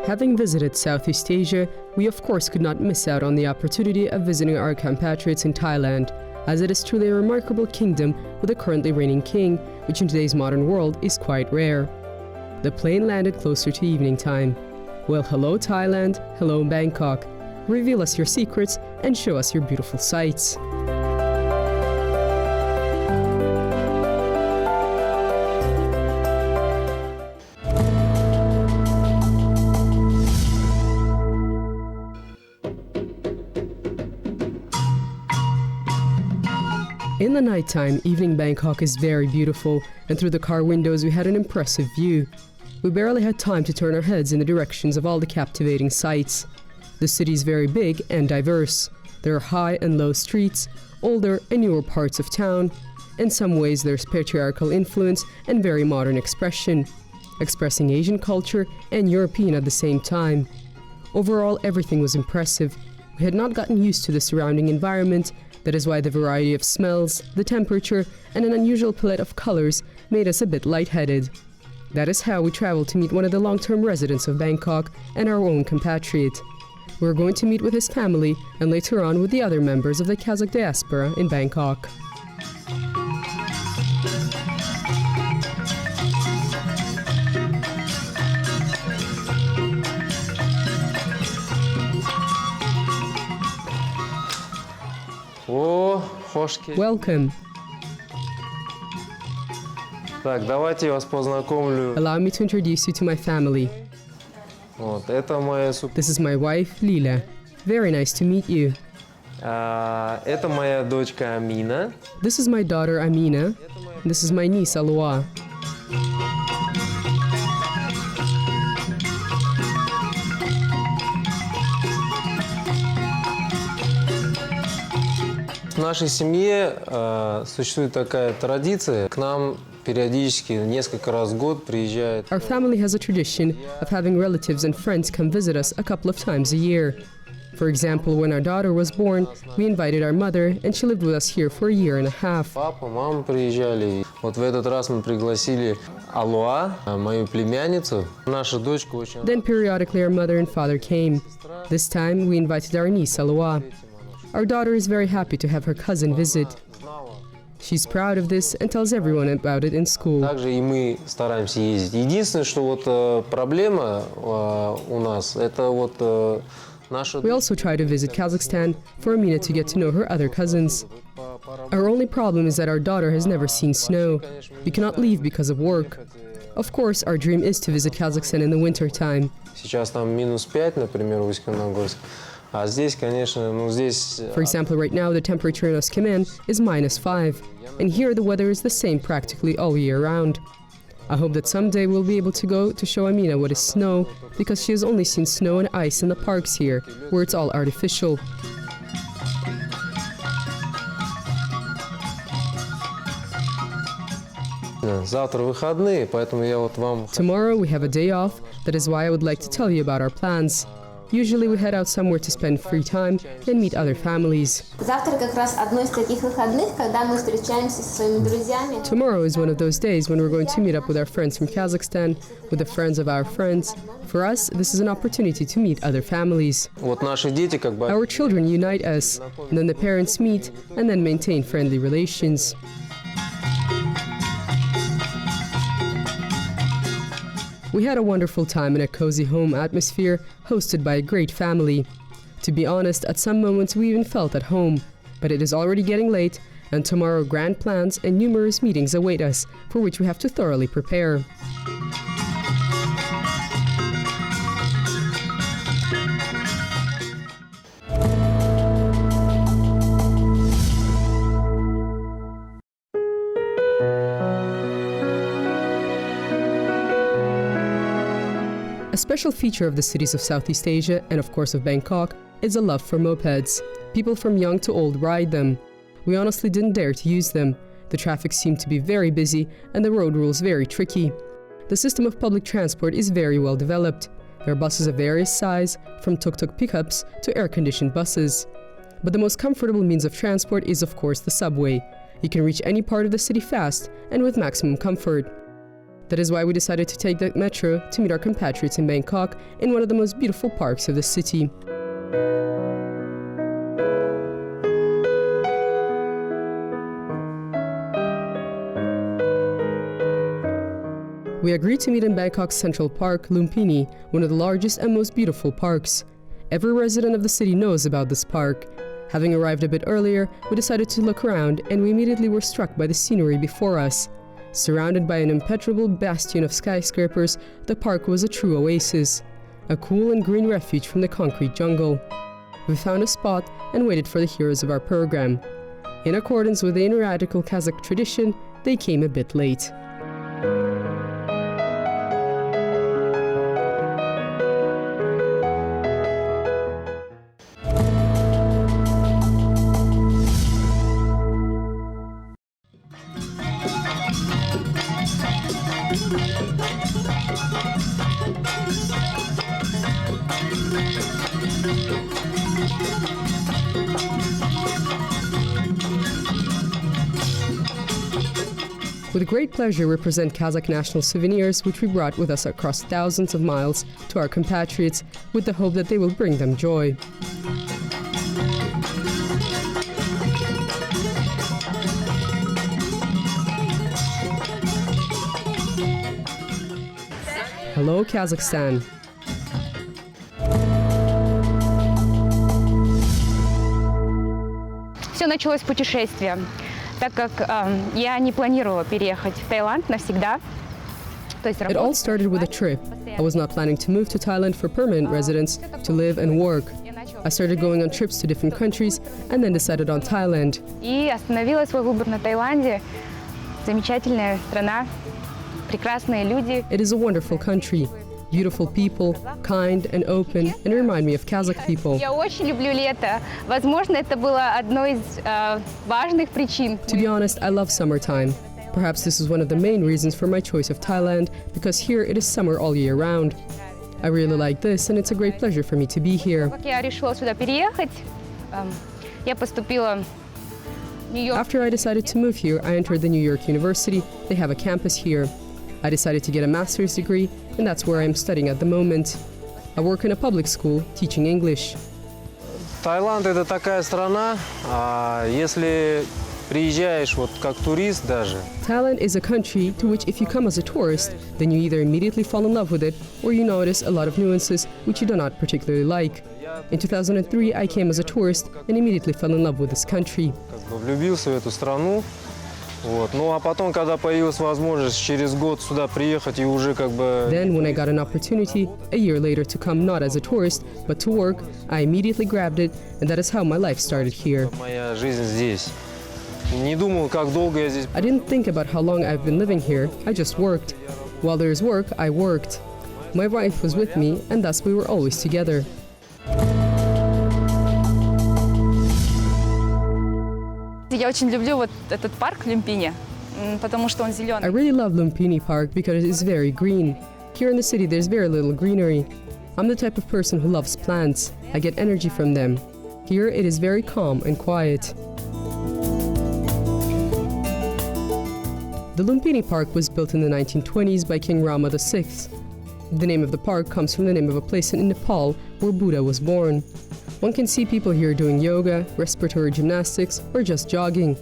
Having visited Southeast Asia, we of course could not miss out on the opportunity of visiting our compatriots in Thailand, as it is truly a remarkable kingdom with a currently reigning king, which in today's modern world is quite rare. The plane landed closer to evening time. Well, hello Thailand, hello Bangkok. Reveal us your secrets and show us your beautiful sights. In the nighttime, evening Bangkok is very beautiful, and through the car windows we had an impressive view. We barely had time to turn our heads in the directions of all the captivating sights. The city is very big and diverse. There are high and low streets, older and newer parts of town. In some ways there's patriarchal influence and very modern expression, expressing Asian culture and European at the same time. Overall, everything was impressive. We had not gotten used to the surrounding environment. That is why the variety of smells, the temperature, and an unusual palette of colors made us a bit lightheaded. That is how we traveled to meet one of the long-term residents of Bangkok and our own compatriot. We were going to meet with his family and later on with the other members of the Kazakh diaspora in Bangkok. Welcome. Так, давайте я вас познакомлю. Allow me to introduce you to my family. Вот, это моя This is my wife, Lila. Very nice to meet you. это моя дочка Амина. This is my daughter, Amina. This is my niece, Alua. В нашей семье существует такая традиция. К нам периодически, несколько раз в год приезжает. Our family has a tradition of having relatives and friends come visit us a couple of times a year. For example, when our daughter was born, we invited our mother, and she lived with us here for a year and a half. Папа, мама приезжали. Вот в этот раз мы пригласили Алуа, мою племянницу. Наша дочка очень... Then periodically our mother and father came. This time we invited our niece, Alua. Our daughter is very happy to have her cousin visit. She's proud of this and tells everyone about it in school. Также и мы стараемся ездить. Единственное, что вот проблема у нас, это вот наша... We also try to visit Kazakhstan for Amina to get to know her other cousins. Our only problem is that our daughter has never seen snow. We cannot leave because of work. Of course, our dream is to visit Kazakhstan in the winter time. Сейчас там -5, например, в Усть-Каменогорске. А здесь, конечно, здесь... For example, right now the temperature in Uskhaman is -5, and here the weather is the same practically all year round. I hope that someday we'll be able to go to show Amina what is snow, because she has only seen snow and ice in the parks here, where it's all artificial. Завтра выходные, поэтому я вот вам... Tomorrow we have a day off, that is why I would like to tell you about our plans. Usually we head out somewhere to spend free time and meet other families. Завтра как раз одно из таких выходных, когда мы встречаемся со своими друзьями. Tomorrow is one of those days when we're going to meet up with our friends from Kazakhstan, with the friends of our friends. For us, this is an opportunity to meet other families. Вот наши дети как бы... Our children unite us, and then the parents meet and then maintain friendly relations. We had a wonderful time in a cozy home atmosphere hosted by a great family. To be honest, at some moments we even felt at home. But it is already getting late, and tomorrow grand plans and numerous meetings await us, for which we have to thoroughly prepare. A special feature of the cities of Southeast Asia, and of course of Bangkok, is a love for mopeds. People from young to old ride them. We honestly didn't dare to use them. The traffic seemed to be very busy, and the road rules very tricky. The system of public transport is very well developed. There are buses of various size, from tuk-tuk pickups to air-conditioned buses. But the most comfortable means of transport is of course the subway. You can reach any part of the city fast and with maximum comfort. That is why we decided to take the metro to meet our compatriots in Bangkok in one of the most beautiful parks of the city. We agreed to meet in Bangkok's Central Park, Lumpini, one of the largest and most beautiful parks. Every resident of the city knows about this park. Having arrived a bit earlier, we decided to look around, and we immediately were struck by the scenery before us. Surrounded by an impenetrable bastion of skyscrapers, the park was a true oasis, a cool and green refuge from the concrete jungle. We found a spot and waited for the heroes of our program. In accordance with the ineradicable Kazakh tradition, they came a bit late. With great pleasure, we present Kazakh national souvenirs, which we brought with us across thousands of miles to our compatriots, with the hope that they will bring them joy. Hello, Kazakhstan. Все началось с путешествия, так как я не планировала переехать в Таиланд навсегда. It all started with a trip. I was not planning to move to Thailand for permanent residence, to live and work. I started going on trips to different countries and then decided on Thailand. И остановила свой выбор на Таиланде. Замечательная страна, прекрасные люди. It is a wonderful country. Beautiful people, kind and open, and remind me of Kazakh people. Я очень люблю лето. Возможно, это было одной из важных причин. To be honest, I love summertime. Perhaps this is one of the main reasons for my choice of Thailand, because here it is summer all year round. I really like this, and it's a great pleasure for me to be here. Как я решила сюда переехать, я поступила в Нью-Йорк. After I decided to move here, I entered the New York University. They have a campus here. I decided to get a master's degree, and that's where I am studying at the moment. I work in a public school, teaching English. Таиланд – это такая страна, если приезжаешь вот как турист даже. Thailand is a country to which if you come as a tourist, then you either immediately fall in love with it or you notice a lot of nuances which you do not particularly like. In 2003, I came as a tourist and immediately fell in love with this country. Как бы влюбился в эту страну. Вот. Ну а потом, когда появилась возможность через год сюда приехать и уже как бы... Then, when I got an opportunity, a year later, to come not as a tourist, but to work, I immediately grabbed it, and that is how my life started here. Моя жизнь здесь. Не думал, как долго я здесь... I didn't think about how long I've been living here, I just worked. While there is work, I worked. My wife was with me, and thus we were always together. Я очень люблю вот этот парк в Люмпине, потому что он I зеленый. really love Lumpini Park because it is very green. Here in the city, there's very little greenery. I'm the type of person who loves plants. I get energy from them. Here, it is very calm and quiet. The Lumpini Park was built in the 1920s by King Rama VI. The name of the park comes from the name of a place in Nepal where Buddha was born. One can see people here doing yoga, respiratory gymnastics, or just jogging.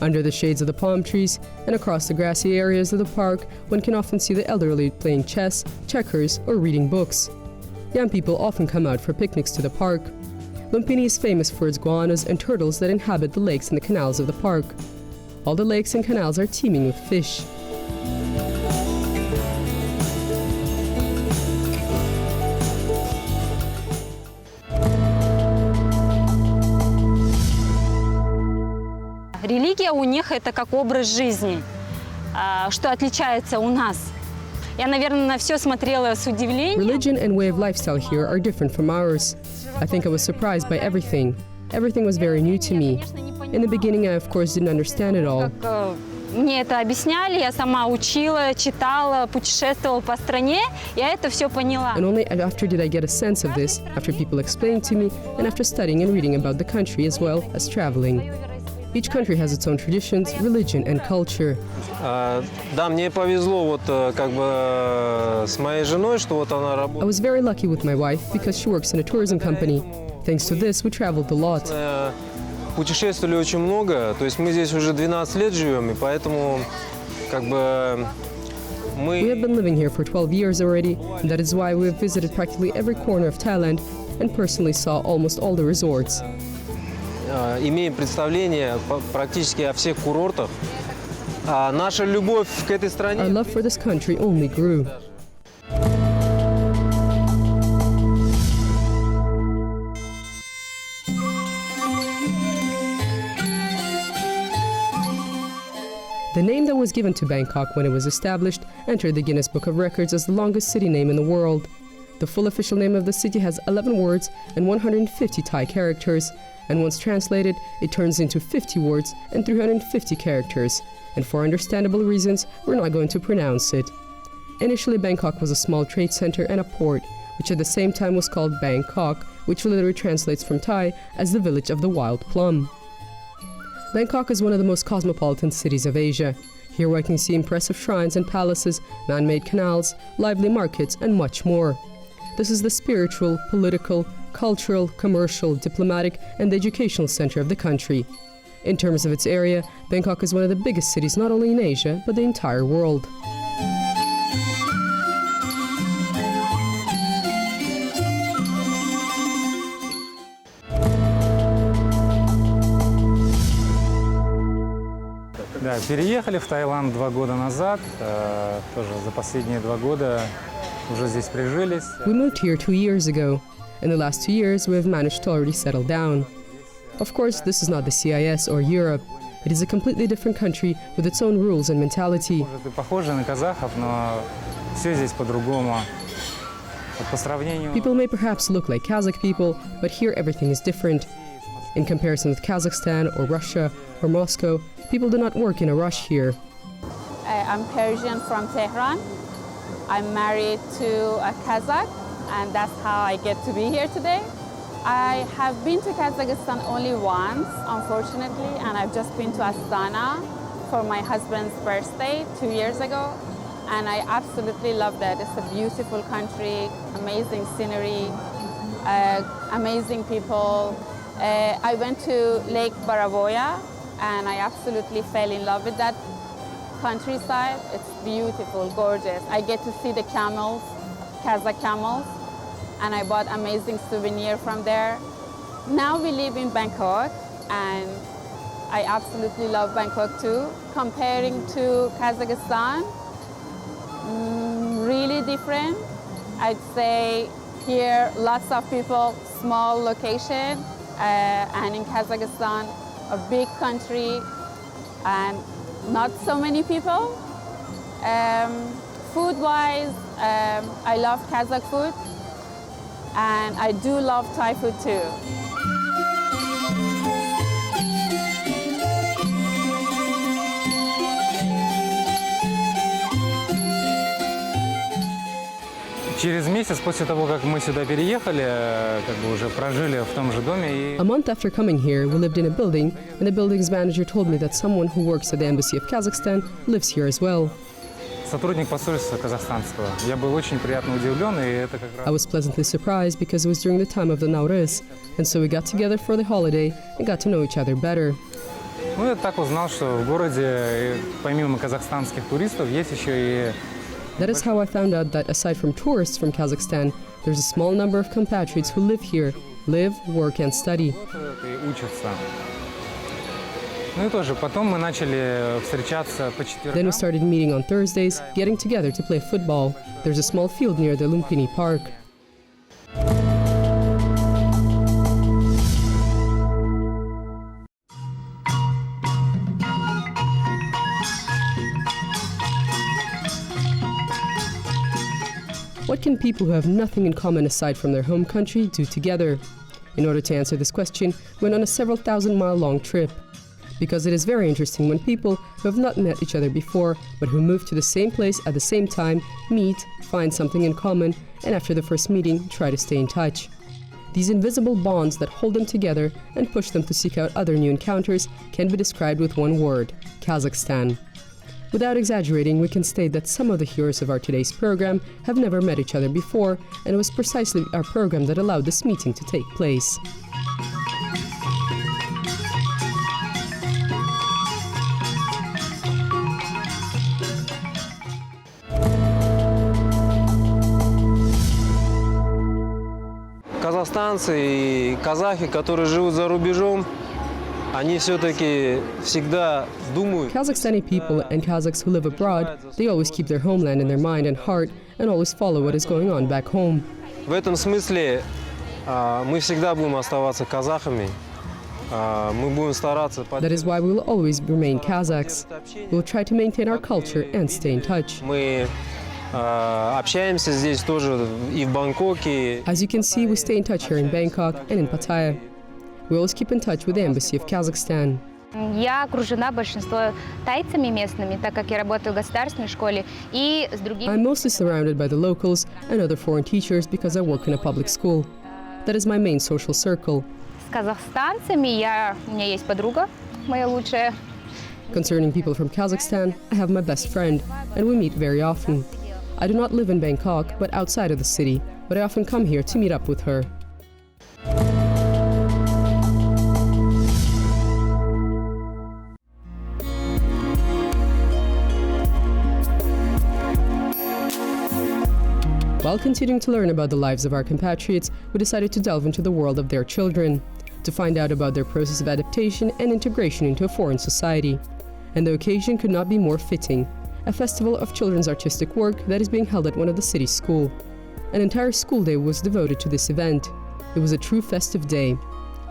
Under the shades of the palm trees and across the grassy areas of the park, one can often see the elderly playing chess, checkers, or reading books. Young people often come out for picnics to the park. Lumpini is famous for its goannas and turtles that inhabit the lakes and the canals of the park. All the lakes and canals are teeming with fish. Религия у них это как образ жизни, что отличается у нас. Я, наверное, на все смотрела с удивлением. Religion and way of lifestyle here are different from ours. I think I was surprised by everything. Everything was very new to me. In the beginning, I of course didn't understand it all. Мне это объясняли, я сама учила, читала, путешествовала по стране, я это все поняла. And only after did I get a sense of this, after people explained to me, and after studying and reading about the country as well as traveling. Each country has its own traditions, religion, and culture. Да, мне повезло вот как бы с моей женой, что вот она I работает. was very lucky with my wife because she works in a tourism company. Thanks to this, we traveled a lot. Путешествовали очень много, то есть мы здесь уже 12 лет живем, и поэтому как бы We have been living here for 12 years already, and that is why we have visited practically every corner of Thailand and personally saw almost all the resorts. имеем представление практически о всех курортах. А наша любовь к этой Our стране... love for this country only grew. The name that was given to Bangkok when it was established entered the Guinness Book of Records as the longest city name in the world. The full official name of the city has 11 words and 150 Thai characters, and once translated, it turns into 50 words and 350 characters. And for understandable reasons, we're not going to pronounce it. Initially, Bangkok was a small trade center and a port, which at the same time was called Bangkok, which literally translates from Thai as the village of the wild plum. Bangkok is one of the most cosmopolitan cities of Asia. Here one can see impressive shrines and palaces, man-made canals, lively markets, and much more. This is the spiritual, political, cultural, commercial, diplomatic, and educational center of the country. In terms of its area, Bangkok is one of the biggest cities not only in Asia, but the entire world. Да, переехали в Таиланд 2 года назад, тоже за последние 2 года уже здесь прижились. We moved here 2 years ago. In the last 2 years, we have managed to already settle down. Of course, this is not the CIS or Europe. It is a completely different country with its own rules and mentality. Может, и похожи на казахов, но все здесь по-другому. Вот по сравнению... People may perhaps look like Kazakh people, but here everything is different. In comparison with Kazakhstan or Russia or Moscow, people do not work in a rush here. I'm Persian from Tehran. I'm married to a Kazakh, and that's how I get to be here today. I have been to Kazakhstan only once, unfortunately, and I've just been to Astana for my husband's birthday 2 years ago, and I absolutely love that. It's a beautiful country, amazing scenery, amazing people. I went to Lake Baravoya, and I absolutely fell in love with that countryside. It's beautiful, gorgeous. I get to see the camels, Kazakh camels, and I bought amazing souvenir from there. Now we live in Bangkok, and I absolutely love Bangkok too. Comparing to Kazakhstan, really different. I'd say here lots of people, small location, and in Kazakhstan, a big country and not so many people. Food-wise, I love Kazakh food, and I do love Thai food too. Через месяц после того, как мы сюда переехали, как бы уже прожили в том же доме. И... A month after coming here, we lived in a building, and the building's manager told me that someone who works at the embassy of Kazakhstan lives here as well. Сотрудник посольства казахстанского. Я был очень приятно удивлен, и это как раз... I was pleasantly surprised because it was during the time of the Nowruz, and so we got together for the holiday and got to know each other better. Ну, я так узнал, что в городе, помимо казахстанских туристов, есть еще и... That is how I found out that aside from tourists from Kazakhstan, there's a small number of compatriots who live here, live, work and study. И учатся. Ну и тоже потом мы начали встречаться по четвергам. Then we started meeting on Thursdays, getting together to play football. There's a small field near the Lumpini Park. What can people who have nothing in common aside from their home country do together? In order to answer this question, we went on a several thousand-mile-long trip. Because it is very interesting when people who have not met each other before, but who move to the same place at the same time, meet, find something in common, and after the first meeting, try to stay in touch. These invisible bonds that hold them together and push them to seek out other new encounters can be described with one word: Kazakhstan. Without exaggerating, we can state that some of the heroes of our today's program have never met each other before, and it was precisely our program that allowed this meeting to take place. Казахстанцы и казахи, которые живут за рубежом, они все-таки всегда думают. Kazakhstani people and Kazakhs who live abroad, they always keep their homeland in their mind and heart and always follow what is going on back home. В этом смысле мы всегда будем оставаться казахами. Мы будем стараться. That is why we will always remain Kazakhs. We will try to maintain our culture and stay in touch. Мы общаемся здесь тоже и в Бангкоке. As you can see, we stay in touch here in Bangkok and in Pattaya. We always keep in touch with the Embassy of Kazakhstan. Я окружена большинством тайцами местными, так как я работаю в государственной школе, и с другими... I'm mostly surrounded by the locals and other foreign teachers because I work in a public school. That is my main social circle. С казахстанцами у меня есть подруга, моя лучшая. Concerning people from Kazakhstan, I have my best friend, and we meet very often. I do not live in Bangkok, but outside of the city, but I often come here to meet up with her. While continuing to learn about the lives of our compatriots, we decided to delve into the world of their children, to find out about their process of adaptation and integration into a foreign society. And the occasion could not be more fitting: a festival of children's artistic work that is being held at one of the city's schools. An entire school day was devoted to this event. It was a true festive day.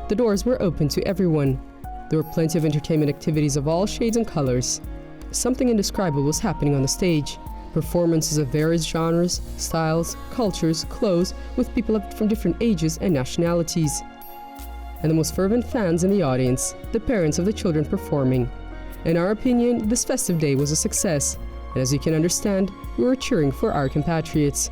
The doors were open to everyone. There were plenty of entertainment activities of all shades and colors. Something indescribable was happening on the stage. Performances of various genres, styles, cultures, clothes, with people from different ages and nationalities. And the most fervent fans in the audience, the parents of the children performing. In our opinion, this festive day was a success, and as you can understand, we were cheering for our compatriots.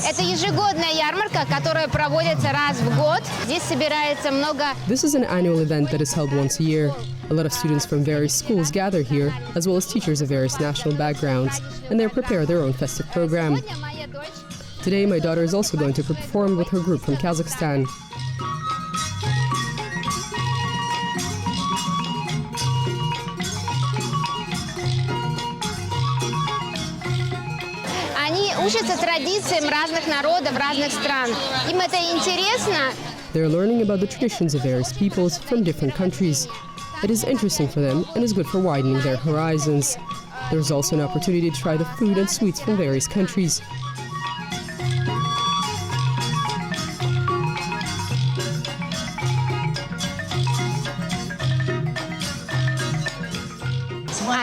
Это ежегодная ярмарка, которая проводится раз в год. Здесь собирается много... This is an annual event that is held once a year. A lot of students from various schools gather here, as well as teachers of various national backgrounds, and they prepare their own festive program. Today, my daughter is also going to perform with her group from Kazakhstan. Они учатся традициям разных народов, разных стран. Им это интересно. They're learning about the traditions of various peoples from different countries. It is interesting for them and is good for widening their horizons. There is also an opportunity to try the food and sweets from various countries.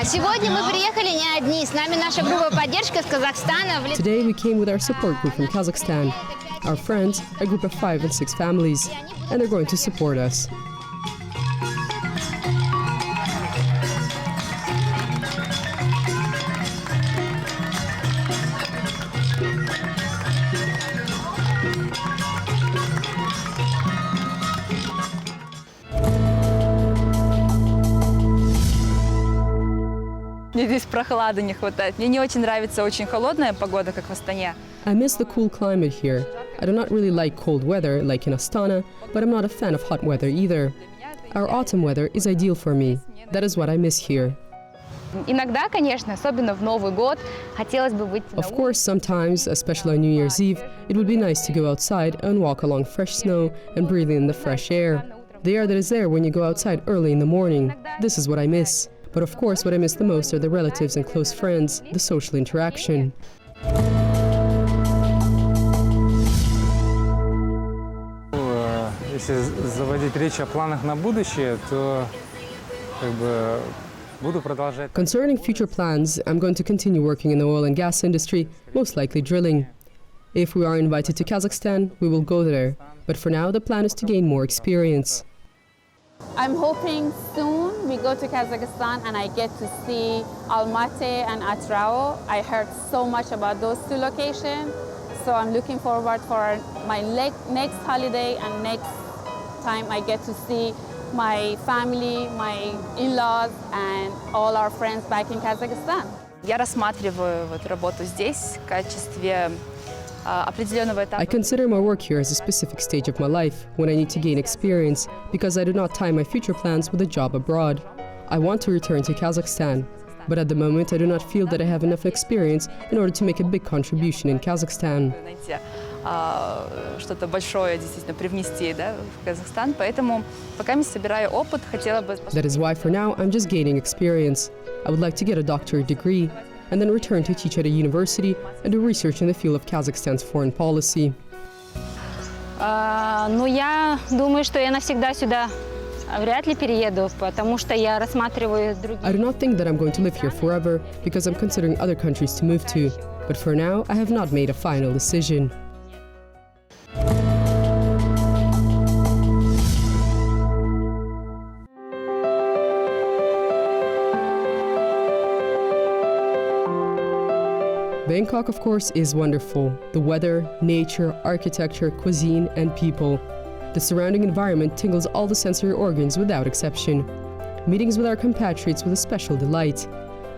Сегодня мы приехали не одни. С нами наша группа поддержки из Казахстана. Today we came with our support group from Kazakhstan. Our friends, a group of 5 and 6 families, and they're going to support us. Мне здесь прохлады не хватает. Мне не очень нравится очень холодная погода, как в Астане. I miss the cool climate here. I do not really like cold weather like in Astana, but I'm not a fan of hot weather either. Our autumn weather is ideal for me. That is what I miss here. Иногда, конечно, особенно в Новый год, хотелось бы выйти на Of course, sometimes, especially on New Year's Eve, it would be nice to go outside and walk along fresh snow and breathe in the fresh air. The air that is there when you go outside early in the morning. This is what I miss. But of course, what I miss the most are the relatives and close friends, the social interaction. Если заводить речь о планах на будущее, то буду продолжать. Concerning future plans, I'm going to continue working in the oil and gas industry, most likely drilling. If we are invited to Kazakhstan, we will go there. But for now, the plan is to gain more experience. I'm hoping soon we go to Kazakhstan and I get to see Almaty and Atrao. I heard so much about those two locations, so I'm looking forward for my next holiday and next time I get to see my family, my in-laws and all our friends back in Kazakhstan. Я рассматриваю вот работу здесь в качестве определенного этапа. I consider my work here as a specific stage of my life when I need to gain experience because I do not tie my future plans with a job abroad. I want to return to Kazakhstan, but at the moment I do not feel that I have enough experience in order to make a big contribution in Kazakhstan. Знаете, что-то большое действительно привнести, да, в Казахстан, поэтому пока я собираю опыт, хотела бы... That is why for now I'm just gaining experience. I would like to get a doctorate degree and then return to teach at a university and do research in the field of Kazakhstan's foreign policy. Ну, я думаю, что я навсегда сюда вряд ли перееду, потому что я рассматриваю другие... I do not think that I'm going to live here forever because I'm considering other countries to move to, but for now I have not made a final decision. Bangkok, of course, is wonderful. The weather, nature, architecture, cuisine, and people. The surrounding environment tingles all the sensory organs without exception. Meetings with our compatriots with a special delight.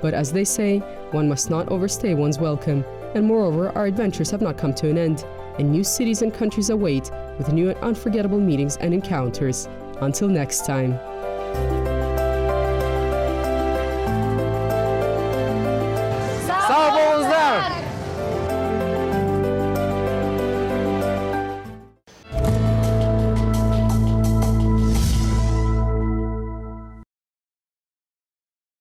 But as they say, one must not overstay one's welcome. And moreover, our adventures have not come to an end, and new cities and countries await with new and unforgettable meetings and encounters. Until next time.